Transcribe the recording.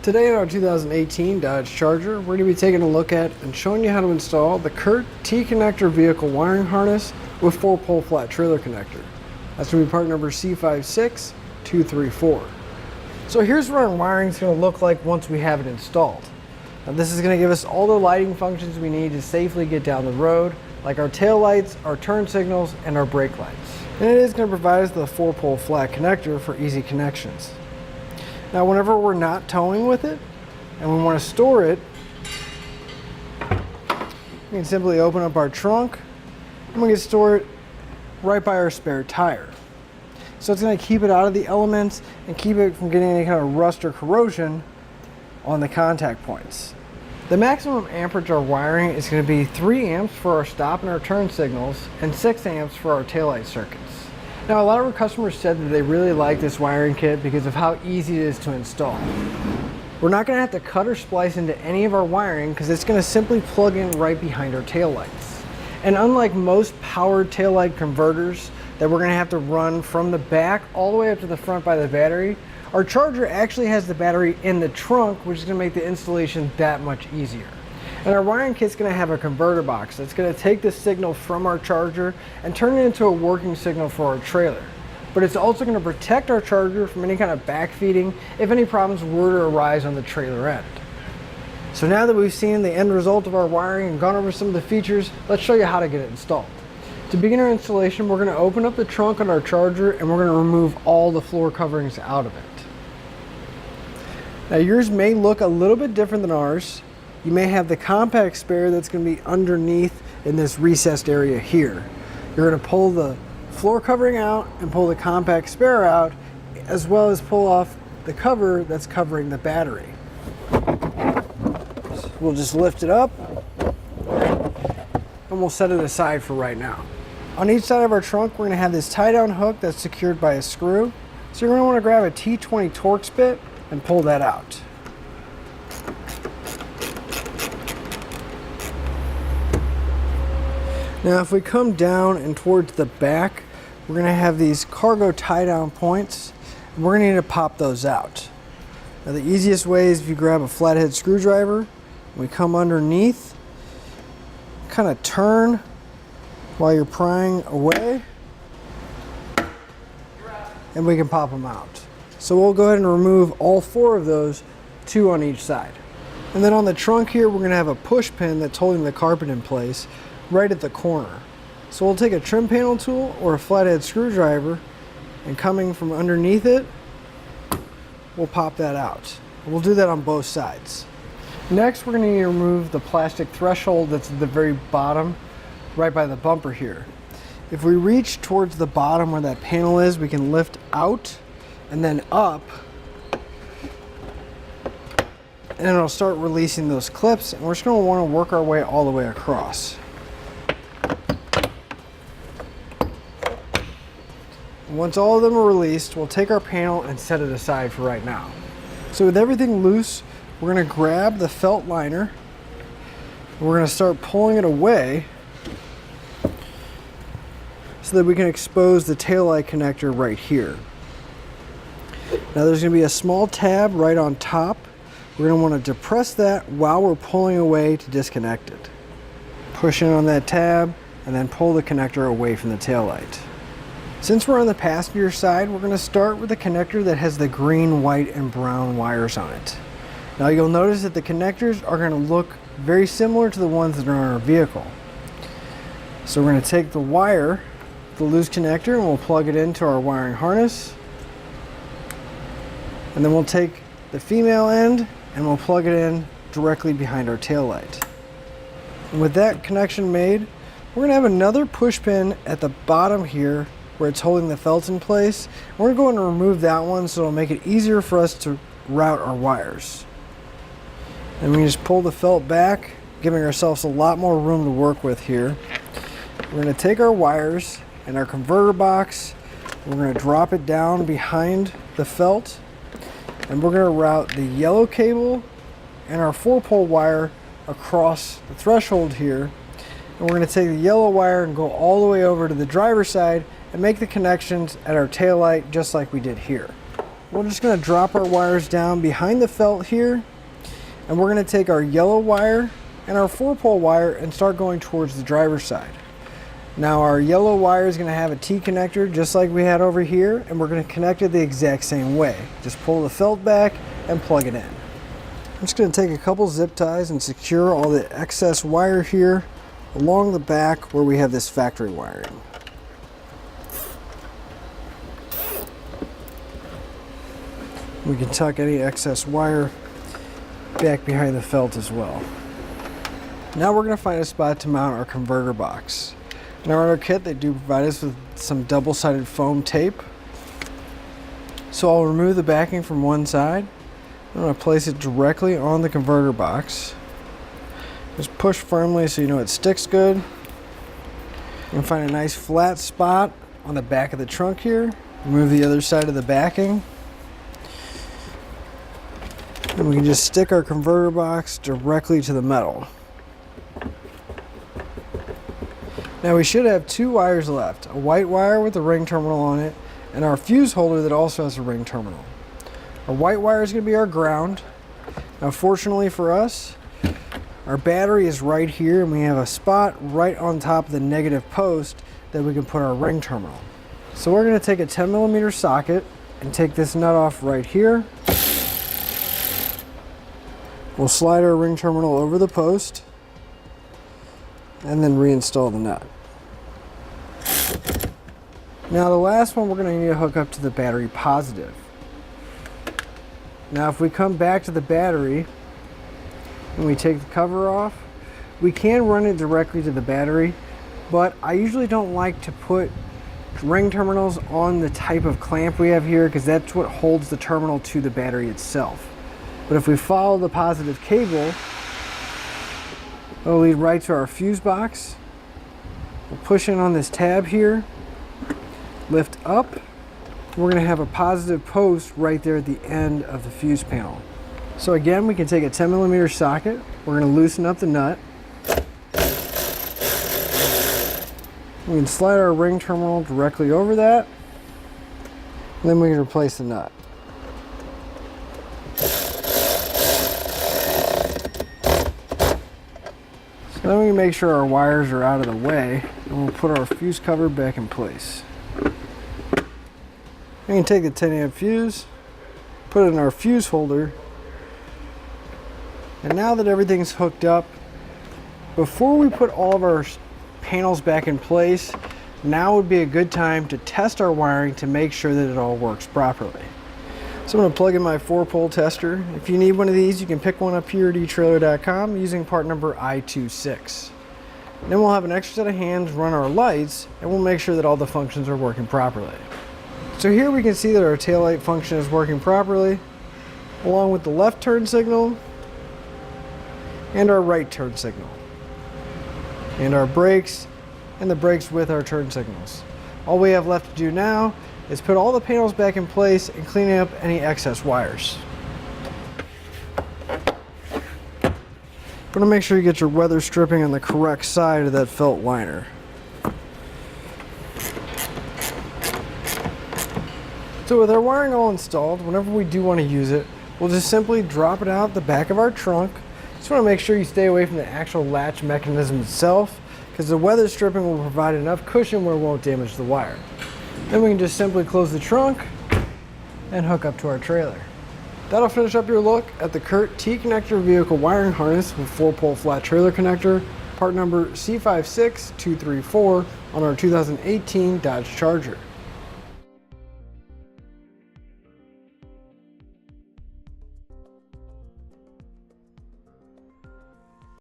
Today in our 2018 Dodge Charger, we're going to be taking a look at and showing you how to install the Curt T-connector vehicle wiring harness with 4-pole flat trailer connector. That's going to be part number C56234. So here's what our wiring is going to look like once we have it installed. Now this is going to give us all the lighting functions we need to safely get down the road, like our tail lights, our turn signals, and our brake lights. And it is going to provide us the 4-pole flat connector for easy connections. Now whenever we're not towing with it and we want to store it, we can simply open up our trunk and we can store it right by our spare tire. So it's going to keep it out of the elements and keep it from getting any kind of rust or corrosion on the contact points. The maximum amperage our wiring is going to be 3 amps for our stop and our turn signals and 6 amps for our taillight circuits. Now a lot of our customers said that they really like this wiring kit because of how easy it is to install. We're not going to have to cut or splice into any of our wiring because it's going to simply plug in right behind our taillights. And unlike most powered taillight converters that we're going to have to run from the back all the way up to the front by the battery, our Charger actually has the battery in the trunk, which is going to make the installation that much easier. And our wiring kit's going to have a converter box that's going to take the signal from our Charger and turn it into a working signal for our trailer. But it's also going to protect our Charger from any kind of backfeeding if any problems were to arise on the trailer end. So now that we've seen the end result of our wiring and gone over some of the features, let's show you how to get it installed. To begin our installation, we're going to open up the trunk on our Charger and we're going to remove all the floor coverings out of it. Now yours may look a little bit different than ours. You may have the compact spare that's going to be underneath in this recessed area here. You're going to pull the floor covering out and pull the compact spare out, as well as pull off the cover that's covering the battery. So we'll just lift it up and we'll set it aside for right now. On each side of our trunk, we're going to have this tie-down hook that's secured by a screw. So you're going to want to grab a T20 Torx bit and pull that out. Now if we come down and towards the back, we're going to have these cargo tie-down points, and we're going to need to pop those out. Now the easiest way is if you grab a flathead screwdriver, we come underneath, kind of turn while you're prying away, and we can pop them out. So we'll go ahead and remove all 4 of those, 2 on each side. And then on the trunk here, we're going to have a push pin that's holding the carpet in place right at the corner. So we'll take a trim panel tool or a flathead screwdriver, and coming from underneath it, we'll pop that out. We'll do that on both sides. Next, we're going to need to remove the plastic threshold that's at the very bottom, right by the bumper here. If we reach towards the bottom where that panel is, we can lift out and then up, and it'll start releasing those clips, and we're just going to want to work our way all the way across. Once all of them are released, we'll take our panel and set it aside for right now. So with everything loose, we're going to grab the felt liner, and we're going to start pulling it away so that we can expose the taillight connector right here. Now there's going to be a small tab right on top. We're going to want to depress that while we're pulling away to disconnect it. Push in on that tab and then pull the connector away from the taillight. Since we're on the passenger side, we're going to start with the connector that has the green, white, and brown wires on it. Now you'll notice that the connectors are going to look very similar to the ones that are on our vehicle. So we're going to take the wire, the loose connector, and we'll plug it into our wiring harness. And then we'll take the female end and we'll plug it in directly behind our taillight. And with that connection made, we're going to have another push pin at the bottom here where it's holding the felt in place. We're going to remove that one so it'll make it easier for us to route our wires. And we can just pull the felt back, giving ourselves a lot more room to work with here. We're going to take our wires and our converter box, we're going to drop it down behind the felt, and we're going to route the yellow cable and our 4-pole wire across the threshold here. And we're going to take the yellow wire and go all the way over to the driver's side and make the connections at our taillight just like we did here. we're just going to drop our wires down behind the felt here, and we're going to take our yellow wire and our 4-pole wire and start going towards the driver's side. Now our yellow wire is going to have a T connector just like we had over here, and we're going to connect it the exact same way. Just pull the felt back and plug it in. I'm just going to take a couple zip ties and secure all the excess wire here along the back where we have this factory wiring. We can tuck any excess wire back behind the felt as well. Now we're going to find a spot to mount our converter box. In our kit, they do provide us with some double-sided foam tape. So I'll remove the backing from one side. I'm going to place it directly on the converter box. Just push firmly so you know it sticks good. And find a nice flat spot on the back of the trunk here. Remove the other side of the backing. And we can just stick our converter box directly to the metal. Now we should have 2 wires left, a white wire with a ring terminal on it, and our fuse holder that also has a ring terminal. Our white wire is going to be our ground. Now fortunately for us, our battery is right here, and we have a spot right on top of the negative post that we can put our ring terminal. So we're going to take a 10mm socket and take this nut off right here. We'll slide our ring terminal over the post and then reinstall the nut. Now the last one we're going to need to hook up to the battery positive. Now if we come back to the battery and we take the cover off, we can run it directly to the battery, but I usually don't like to put ring terminals on the type of clamp we have here because that's what holds the terminal to the battery itself. But if we follow the positive cable, it'll lead right to our fuse box. We'll push in on this tab here, lift up. We're going to have a positive post right there at the end of the fuse panel. So again, we can take a 10mm socket. We're going to loosen up the nut. We can slide our ring terminal directly over that, and then we can replace the nut. Then we make sure our wires are out of the way, and we'll put our fuse cover back in place. We can take the 10-amp fuse, put it in our fuse holder, and now that everything's hooked up, before we put all of our panels back in place, now would be a good time to test our wiring to make sure that it all works properly. So I'm going to plug in my 4-pole tester. If you need one of these, you can pick one up here at etrailer.com using part number I26. Then we'll have an extra set of hands run our lights, and we'll make sure that all the functions are working properly. So here we can see that our taillight function is working properly, along with the left turn signal and our right turn signal, and our brakes and the brakes with our turn signals. All we have left to do now is put all the panels back in place and clean up any excess wires. But to make sure you get your weather stripping on the correct side of that felt liner. So with our wiring all installed, whenever we do want to use it, we'll just simply drop it out the back of our trunk. Just want to make sure you stay away from the actual latch mechanism itself, because the weather stripping will provide enough cushion where it won't damage the wire. Then we can just simply close the trunk and hook up to our trailer. That'll finish up your look at the Curt T-connector vehicle wiring harness with 4-pole flat trailer connector, part number C56234 on our 2018 Dodge Charger.